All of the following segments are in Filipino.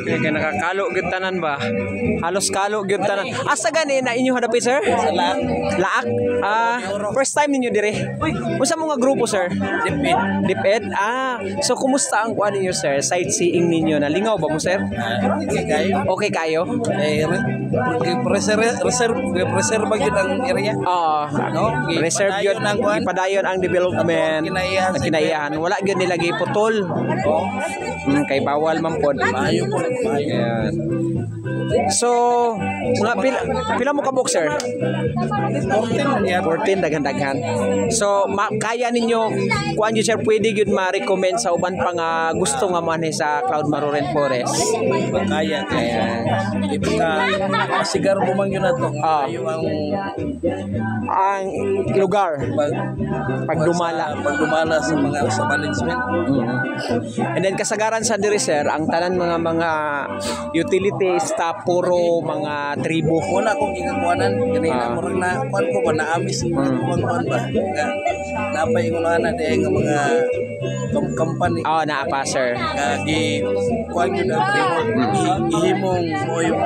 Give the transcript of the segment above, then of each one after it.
Kaya nakakalo gyud tanan ba? Halos kalo gyud tanan. Asa gani na inyo hadapit sir? Sa Laak. First time ninyo dire. Unsa mo nga grupo sir? Dipit. Diped. So kumusta ang kuan ninyo sir? Sightseeing ninyo na lingaw ba mo sir? Okay kayo. Okay kayo? Reserve ba yun ang area? No? Reserve yun ang ipadayon ang development. Kinaiyahan. Wala gyud nila giputol. Kay bawal man pod. Maayo po. Ayan. So, mga pila mo ka boxer? 14 daghan-daghan. So, kaya ninyo kuan gyud sir pwede gyud ma-recommend sa uban pa nga gusto nga man sa Cloud Maruren Forest. Kaya sigar mo man yun na to. Yung ang lugar pagdumala sa mga sa management. And then kasagaran sa diri sir ang tanan mga utility staff puro mga tribo. Wala akong gikakuanan kanina murag na kuan ko ba naamis kuan ba. Napay ko na nga mga company. Naa pa sir. Gi kuan gyud ang tribo. Ihimong mo yung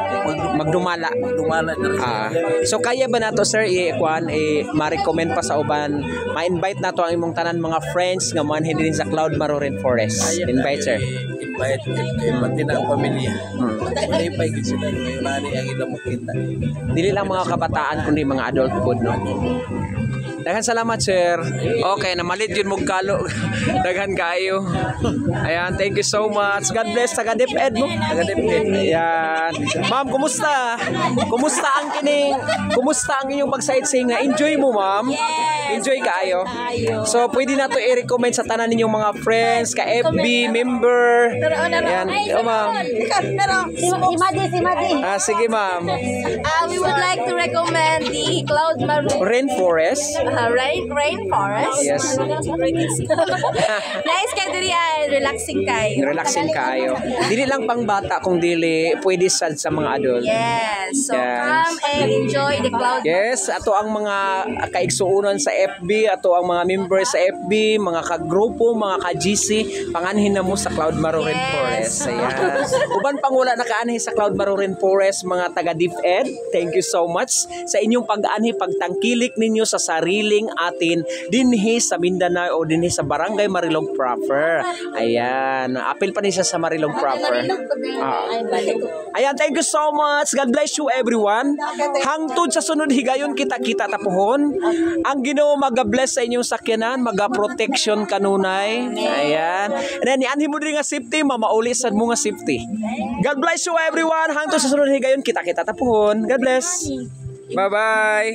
magdumala diri. So kaya ba nato sir kuan ma-recommend pa sa uban ma-invite nato ang imong tanan mga friends nga manhin din sa Cloud Maruren Forest. Invite sir. Invite pati na ang pamilya. Dili pa gyud sila ngayon ani ang ilang makita. Dili lang mga kabataan kundi mga adult pod no. Daghan salamat sir. Okay, namalit yun mo kalo. Daghan kayo. Ayan, thank you so much. God bless taga DepEd mo. Taga DepEd. Ayan. Ma'am, kumusta? Kumusta ang kining? Kumusta ang inyong pag-sightseeing? Enjoy mo, ma'am? Yes. Enjoy kayo. So, pwede na to i-recommend sa tanan ninyong mga friends, ka FB member. Ayan. Ma'am. Si Madi. Sige, ma'am. We would like to recommend the Cloud Maruren Rainforest. Rainforest. Yes. Nice kayo diri relaxing kayo. Relaxing kayo. Dili lang pang bata kung dili pwede sa mga adult. Yes. So Yes. come and enjoy the Cloud. Yes, ato ang mga kaigsuunan sa FB, ato ang mga members sa FB, mga kagrupo, mga ka-GC, panganhin na mo sa Cloud Maruren Forest. Ayan. Uban pang wala nakaanhi sa Cloud Maruren Forest, mga taga DepEd, thank you so much sa inyong pag-anhi, pagtangkilik ninyo sa sariling atin dinhi sa Mindanao o dinhi sa Barangay Marilog proper. Ayan, apil pa ni siya sa Marilog proper. Ayan, thank you so much. God bless you everyone. Hangtod sa sunod higayon kita-kita tapuhon. Ang Ginoo maga-bless sa inyong sakyanan, maga-protection kanunay. Ayan. And then ianhi mo diri nga safety, mamauli sa mo nga safety. God bless you everyone. Hangtod sa sunod higayon kita-kita tapuhon. God bless. Bye-bye.